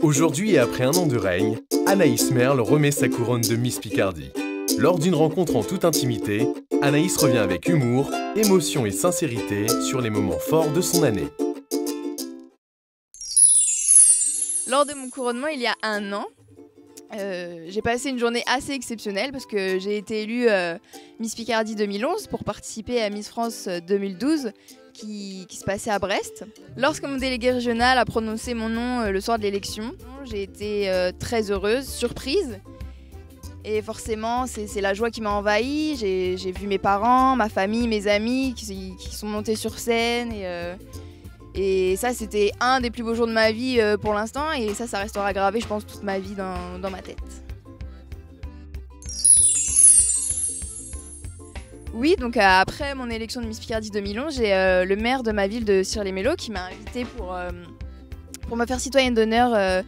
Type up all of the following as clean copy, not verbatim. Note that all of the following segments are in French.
Aujourd'hui et après un an de règne, Anaïs Merle remet sa couronne de Miss Picardie. Lors d'une rencontre en toute intimité, Anaïs revient avec humour, émotion et sincérité sur les moments forts de son année. Lors de mon couronnement il y a un an, j'ai passé une journée assez exceptionnelle parce que j'ai été élue Miss Picardie 2011 pour participer à Miss France 2012 qui se passait à Brest. Lorsque mon délégué régional a prononcé mon nom le soir de l'élection, j'ai été très heureuse, surprise. Et forcément, c'est la joie qui m'a envahie. J'ai vu mes parents, ma famille, mes amis qui sont montés sur scène. Et ça, c'était un des plus beaux jours de ma vie pour l'instant. Et ça restera gravé, je pense, toute ma vie dans ma tête. Oui, donc après mon élection de Miss Picardie 2011, j'ai le maire de ma ville de Cire-les-Mélos qui m'a invitée pour me faire citoyenne d'honneur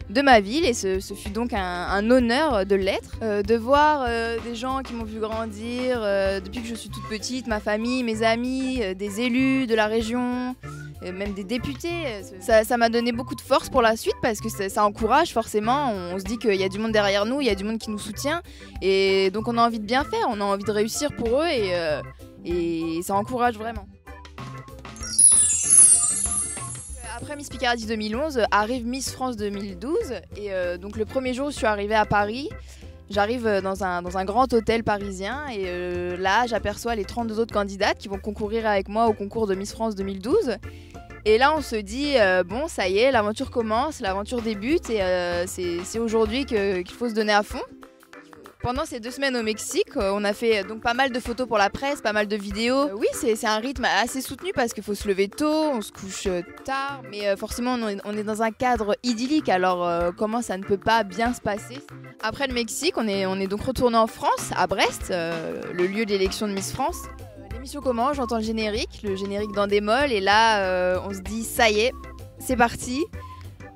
de ma ville. Et ce fut donc un honneur de l'être, de voir des gens qui m'ont vu grandir depuis que je suis toute petite, ma famille, mes amis, des élus de la région, même des députés. Ça m'a donné beaucoup de force pour la suite parce que ça encourage forcément. On se dit qu'il y a du monde derrière nous, il y a du monde qui nous soutient et donc on a envie de bien faire, on a envie de réussir pour eux et ça encourage vraiment. Après Miss Picardie 2011 arrive Miss France 2012 et donc le premier jour où je suis arrivée à Paris, j'arrive dans un grand hôtel parisien et là j'aperçois les 32 autres candidates qui vont concourir avec moi au concours de Miss France 2012. Et là on se dit bon ça y est, l'aventure commence, l'aventure débute et c'est aujourd'hui qu'il faut se donner à fond. Pendant ces 2 semaines au Mexique, on a fait donc pas mal de photos pour la presse, pas mal de vidéos. Oui, c'est un rythme assez soutenu parce qu'il faut se lever tôt, on se couche tard, mais forcément on est dans un cadre idyllique, alors comment ça ne peut pas bien se passer? Après le Mexique, on est donc retourné en France, à Brest, le lieu d'élection de Miss France. L'émission commence, j'entends le générique d'Endemol, et là on se dit ça y est, c'est parti,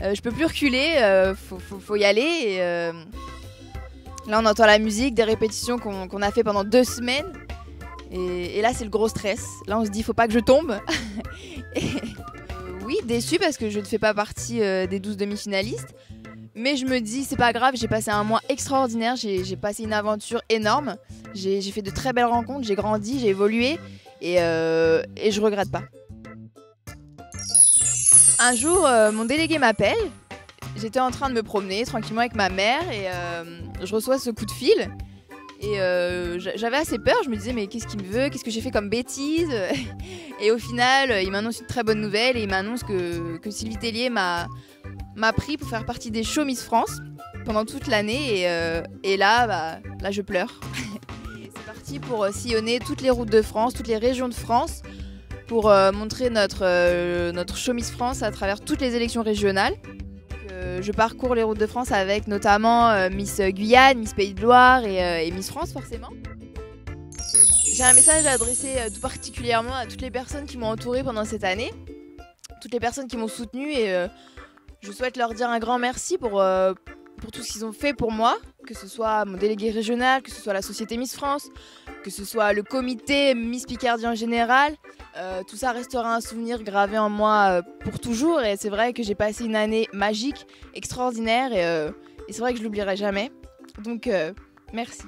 je peux plus reculer, faut y aller. Et, là, on entend la musique, des répétitions qu'on a fait pendant 2 semaines. Et là, c'est le gros stress. Là, on se dit, faut pas que je tombe. Oui, déçue parce que je ne fais pas partie des 12 demi-finalistes. Mais je me dis, c'est pas grave, j'ai passé un mois extraordinaire. J'ai passé une aventure énorme. J'ai fait de très belles rencontres, j'ai grandi, j'ai évolué. Et je regrette pas. Un jour, mon délégué m'appelle. J'étais en train de me promener tranquillement avec ma mère et je reçois ce coup de fil et j'avais assez peur, je me disais mais qu'est-ce qu'il me veut, qu'est-ce que j'ai fait comme bêtise. Et au final il m'annonce une très bonne nouvelle et il m'annonce que Sylvie Tellier m'a pris pour faire partie des shows Miss France pendant toute l'année et là je pleure. C'est parti pour sillonner toutes les routes de France, toutes les régions de France pour montrer notre show Miss France à travers toutes les élections régionales. Je parcours les routes de France avec notamment Miss Guyane, Miss Pays de Loire et Miss France forcément. J'ai un message à adresser tout particulièrement à toutes les personnes qui m'ont entourée pendant cette année, toutes les personnes qui m'ont soutenue et je souhaite leur dire un grand merci pour tout ce qu'ils ont fait pour moi, que ce soit mon délégué régional, que ce soit la société Miss France, que ce soit le comité Miss Picardie en général. Tout ça restera un souvenir gravé en moi pour toujours et c'est vrai que j'ai passé une année magique, extraordinaire et c'est vrai que je l'oublierai jamais. Donc merci.